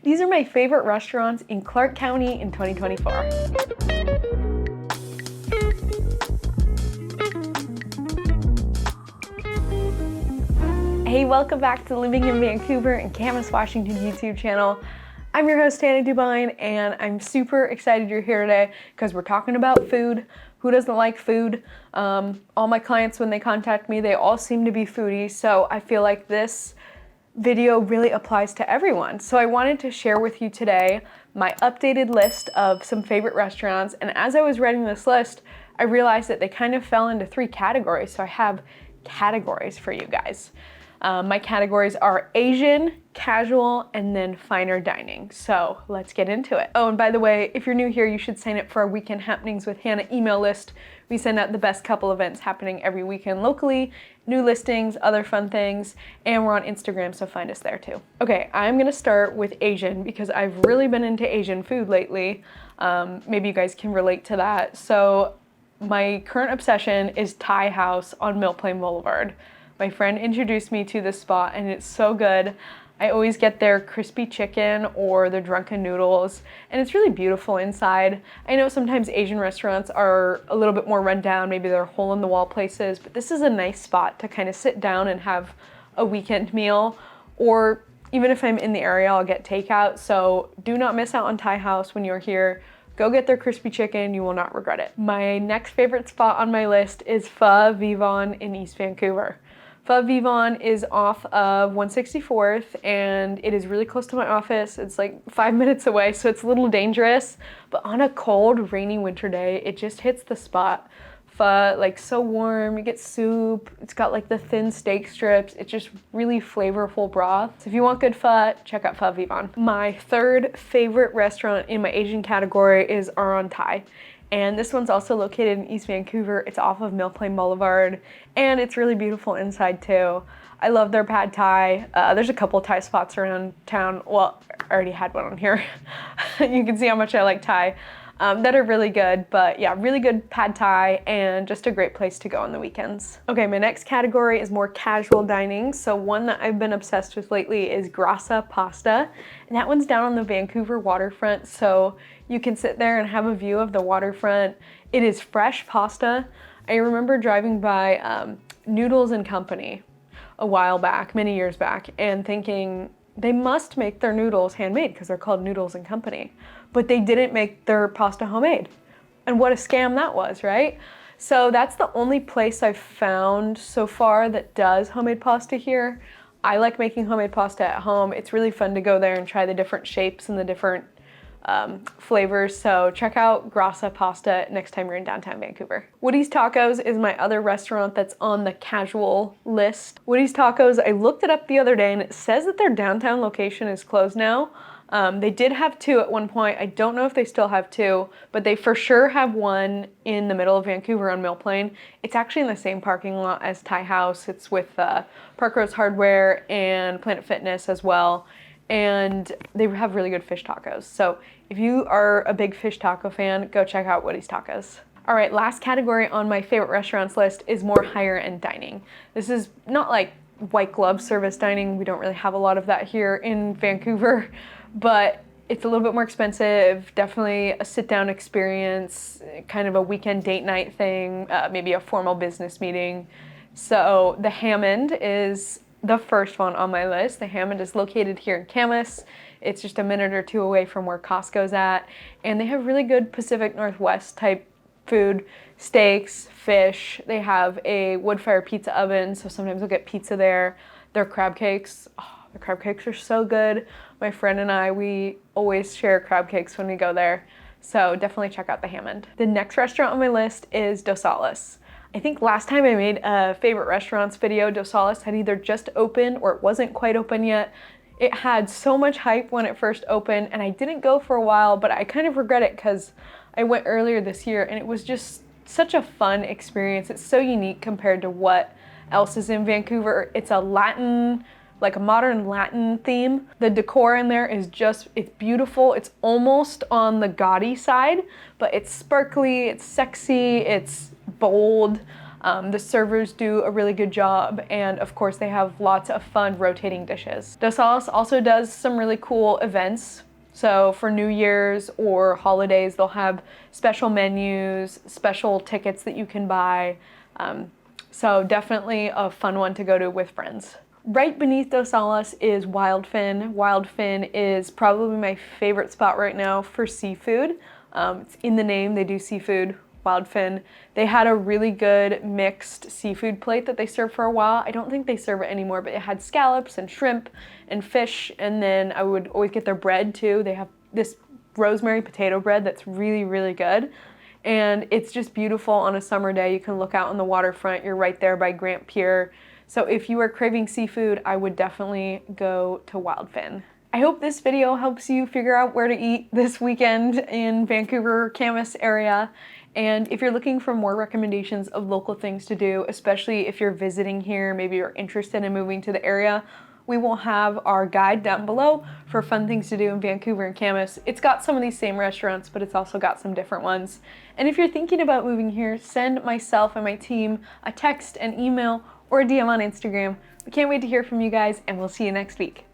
These are my favorite restaurants in Clark County in 2024. Hey, welcome back to Living in Vancouver and Camas, Washington YouTube channel. I'm your host, Hannah Dubyne, and I'm super excited you're here today because we're talking about food. Who doesn't like food? All my clients, when they contact me, they all seem to be foodies, so I feel like this video really applies to everyone. So I wanted to share with you today my updated list of some favorite restaurants, and as I was writing this list, I realized that they kind of fell into 3 categories, so I have categories for you guys. My categories are Asian, casual, and then finer dining. So let's get into it. Oh, and by the way, if you're new here, you should sign up for our Weekend Happenings with Hannah email list. We send out the best couple events happening every weekend locally, new listings, other fun things, and we're on Instagram, so find us there too. Okay, I'm gonna start with Asian because I've really been into Asian food lately. Maybe you guys can relate to that. So my current obsession is Thai House on Mill Plain Boulevard. My friend introduced me to this spot and it's so good. I always get their crispy chicken or their drunken noodles, and it's really beautiful inside. I know sometimes Asian restaurants are a little bit more run down, maybe they're hole-in-the-wall places, but this is a nice spot to kind of sit down and have a weekend meal, or even if I'm in the area, I'll get takeout. So do not miss out on Thai House when you're here. Go get their crispy chicken, you will not regret it. My next favorite spot on my list is 𝐶𝐲𝐒 in East Vancouver. 𝐶𝐲𝐒 is off of 164th and it is really close to my office. It's like 5 minutes away, so it's a little dangerous, but on a cold, rainy winter day, it just hits the spot. Pho, like so warm, you get soup, it's got like the thin steak strips, it's just really flavorful broth. So if you want good pho, check out 𝐶𝐲𝐒. My third favorite restaurant in my Asian category is Aron Thai. And this one's also located in East Vancouver. It's off of Mill Plain Boulevard, and it's really beautiful inside too. I love their pad thai. There's a couple Thai spots around town. Well, I already had one on here. You can see how much I like Thai. That are really good, but yeah, really good pad thai and just a great place to go on the weekends. Okay, my next category is more casual dining. So one that I've been obsessed with lately is 𝐶𝐲𝐶 Pasta, and that one's down on the Vancouver waterfront, so you can sit there and have a view of the waterfront. It is fresh pasta. I remember driving by Noodles and Company a while back, many years back, and thinking they must make their noodles handmade because they're called Noodles and Company. But they didn't make their pasta homemade. And what a scam that was, right? So that's the only place I've found so far that does homemade pasta here. I like making homemade pasta at home. It's really fun to go there and try the different shapes and the different flavors. So check out 𝐶𝐲𝐶 Pasta next time you're in downtown Vancouver. Woody's Tacos is my other restaurant that's on the casual list. Woody's Tacos, I looked it up the other day and it says that their downtown location is closed now. They did have 2 at one point. I don't know if they still have 2, but they for sure have one in the middle of Vancouver on Mill Plain. It's actually in the same parking lot as Thai House. It's with Park Rose Hardware and Planet Fitness as well. And they have really good fish tacos. So if you are a big fish taco fan, go check out Woody's Tacos. All right, last category on my favorite restaurants list is more higher end dining. This is not like white glove service dining. We don't really have a lot of that here in Vancouver, but it's a little bit more expensive, definitely a sit-down experience, kind of a weekend date night thing, maybe a formal business meeting. So the Hammond is the first one on my list. The Hammond is located here in Camas. It's just a minute or 2 away from where Costco's at, and they have really good Pacific Northwest type food, steaks, fish. They have a wood fire pizza oven, so sometimes I'll get pizza there. Their crab cakes, the crab cakes are so good. My friend and I, we always share crab cakes when we go there. So definitely check out the Hammond. The next restaurant on my list is Dos Alas. I think last time I made a favorite restaurants video, Dos Alas had either just opened or it wasn't quite open yet. It had so much hype when it first opened and I didn't go for a while, but I kind of regret it because I went earlier this year and it was just such a fun experience. It's so unique compared to what else is in Vancouver. It's a Latin, like a modern Latin theme. The decor in there is just, it's beautiful. It's almost on the gaudy side, but it's sparkly, it's sexy, it's bold. The servers do a really good job, and of course they have lots of fun rotating dishes. 𝐍𝐞𝐢𝐠𝐡 also does some really cool events. So for New Year's or holidays, they'll have special menus, special tickets that you can buy. So definitely a fun one to go to with friends. Right beneath 𝐍𝐞𝐢𝐠𝐡 is Wildfin. Wildfin is probably my favorite spot right now for seafood. It's in the name, they do seafood. Wildfin. They had a really good mixed seafood plate that they served for a while. I don't think they serve it anymore, but it had scallops and shrimp and fish, and then I would always get their bread too. They have this rosemary potato bread that's really, really good. And it's just beautiful on a summer day. You can look out on the waterfront. You're right there by Grant Pier. So if you are craving seafood, I would definitely go to Wildfin. I hope this video helps you figure out where to eat this weekend in Vancouver, Camas area. And if you're looking for more recommendations of local things to do, especially if you're visiting here, maybe you're interested in moving to the area, we will have our guide down below for fun things to do in Vancouver and Camas. It's got some of these same restaurants, but it's also got some different ones. And if you're thinking about moving here, send myself and my team a text, an email, or a DM on Instagram. We can't wait to hear from you guys, and we'll see you next week.